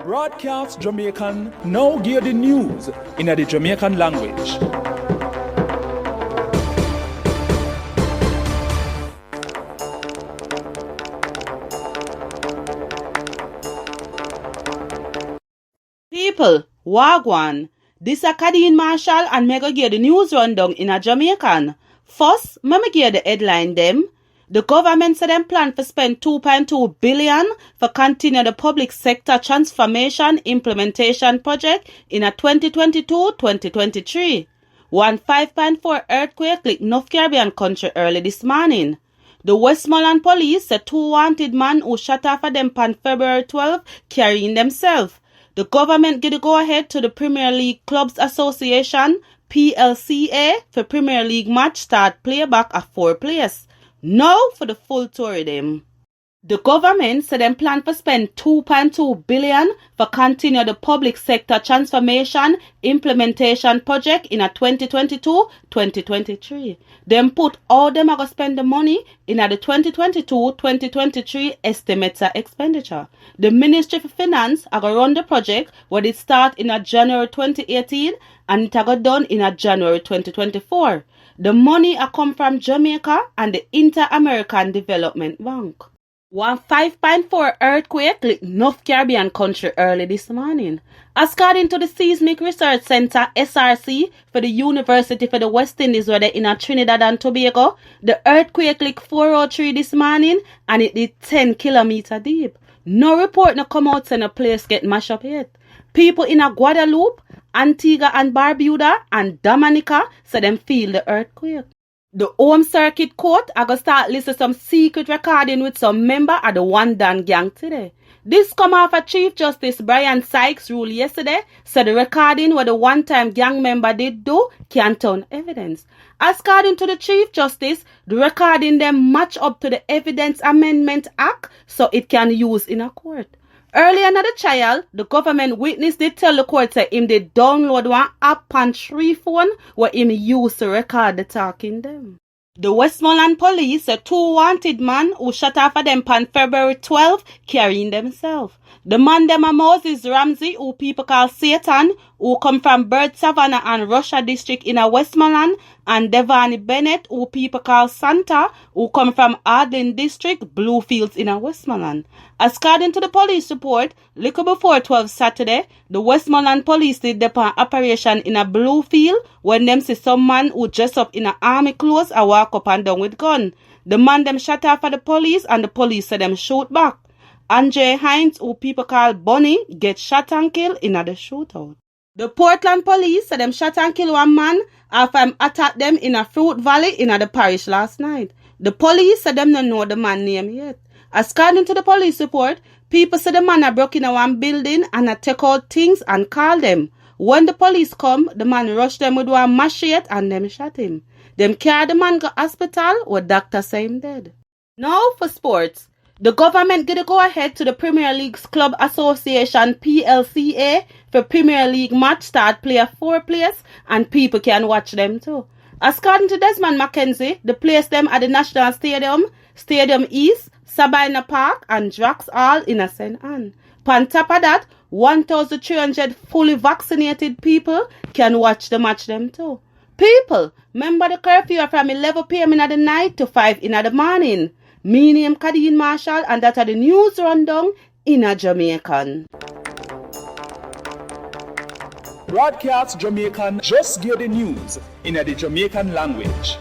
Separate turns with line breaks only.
Braadkyaas Jamiekan now give the news in the Jamaican language.
People, wagwan. This a Kadeen Marshall and me go give the news rundown in a Jamaican. First, me give the headline them. The government said them plan to spend 2.2 billion for continue the public sector transformation implementation project in a 2022-2023. One 5.4 earthquake hit North Caribbean country early this morning. The Westmoreland police said two wanted men who shot off at them on February 12 carrying themselves. The government give the go-ahead to the Premier League Clubs Association, PLCA, for Premier League match start playback at 4 players. Now for the full tour of them. The government said them plan to spend 2.2 billion for continue the public sector transformation implementation project in a 2022-2023. Them put all them are going to spend the money in a the 2022-2023 estimates expenditure. The Ministry for Finance are going to run the project where it start in a January 2018 and it are going done in a January 2024. The money are come from Jamaica and the Inter-American Development Bank. One 5.4 earthquake hit North Caribbean country early this morning. According to the Seismic Research Center SRC for the University for the West Indies where they in Trinidad and Tobago, the earthquake hit 403 this morning and it is 10 kilometers deep. No report no come out saying a place get mashed up yet. People in Guadeloupe, Antigua and Barbuda and Dominica say them feel the earthquake. The Home Circuit Court are going to start listing some secret recording with some member of the One Dan gang today. This come after Chief Justice Brian Sykes ruled yesterday, said the recording what the one-time gang member did do can turn evidence. According to the Chief Justice, the recording them match up to the Evidence Amendment Act so it can use in a court. Earlier in the trial, the government witness did tell the court that him did download one app on 3 phone where him used to record the talking them. The Westmoreland police said two wanted men who shot off at them on February 12 carrying themselves. The man them are Moses Ramsey, who people call Satan, who come from Bird Savannah and Russia district in a Westmoreland, and Devani Bennett, who people call Santa, who come from Ardlin district, Bluefields in a Westmoreland. According to the police report, little before 12 Saturday, the Westmoreland police did the operation in a Bluefield when them see some man who dress up in a army clothes and walk up and down with gun. The man them shot off at the police and the police said them shoot back. Andre Hines, who people call Bunny, get shot and killed in the shootout. The Portland police said them shot and killed one man after him attacked them in a fruit valley in the parish last night. The police said them don't know the man name yet. According to the police report, people said the man broke in one building and take out things and call them. When the police come, the man rushed them with one machete and them shot him. Them carry the man to hospital where doctor say him dead. Now for sports. The government give the go-ahead to the Premier League's Club Association PLCA for Premier League match start play 4 players and people can watch them too. According to Desmond Mackenzie, the place them at the National Stadium, Stadium East, Sabina Park and Drax Hall in St. Anne. On top of that, 1,300 fully vaccinated people can watch the match them too. People, remember the curfew from 11 p.m. in the night to 5 in the morning. Me name Kadeen Marshall and that are the news rundown in a Jamaican.
Braadkyaas Jamiekan just give the news in the Jamaican language.